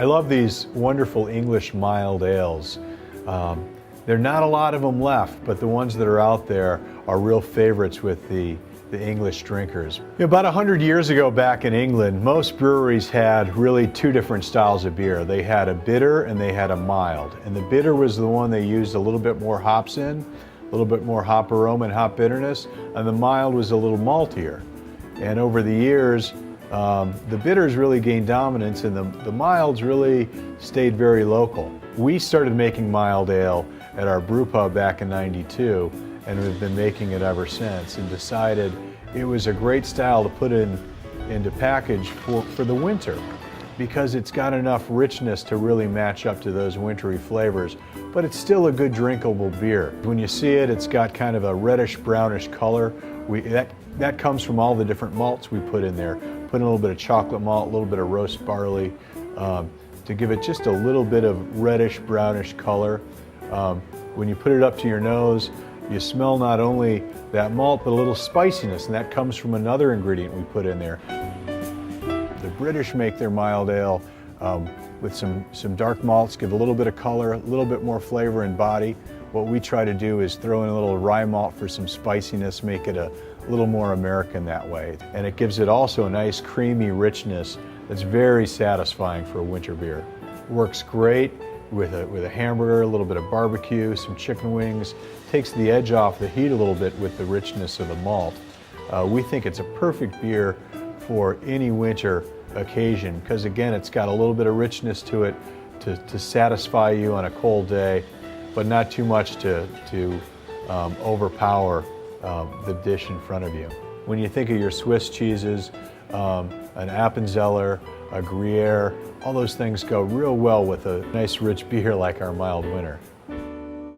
I love these wonderful English mild ales. There are not a lot of them left, but the ones that are out there are real favorites with the English drinkers. About 100 years ago back in England, most breweries had really two different styles of beer. They had a bitter and they had a mild. And the bitter was the one they used a little bit more hops in, a little bit more hop aroma and hop bitterness, and the mild was a little maltier. And over the years, the bitters really gained dominance and the milds really stayed very local. We started making mild ale at our brew pub back in '92, and we've been making it ever since, and decided it was a great style to put into package for the winter, because it's got enough richness to really match up to those wintry flavors, but it's still a good drinkable beer. When you see it, it's got kind of a reddish brownish color. That comes from all the different malts we put in there. Put in a little bit of chocolate malt, a little bit of roast barley, to give it just a little bit of reddish brownish color. When you put it up to your nose, you smell not only that malt, but a little spiciness, and that comes from another ingredient we put in there. The British make their mild ale with some dark malts, give a little bit of color, a little bit more flavor and body. What we try to do is throw in a little rye malt for some spiciness, make it a little more American that way. And it gives it also a nice creamy richness that's very satisfying for a winter beer. Works great with a hamburger, a little bit of barbecue, some chicken wings. Takes the edge off the heat a little bit with the richness of the malt. We think it's a perfect beer for any winter occasion, because again, it's got a little bit of richness to it to satisfy you on a cold day, but not too much to overpower the dish in front of you. When you think of your Swiss cheeses, an Appenzeller, a Gruyere, all those things go real well with a nice rich beer like our mild winter.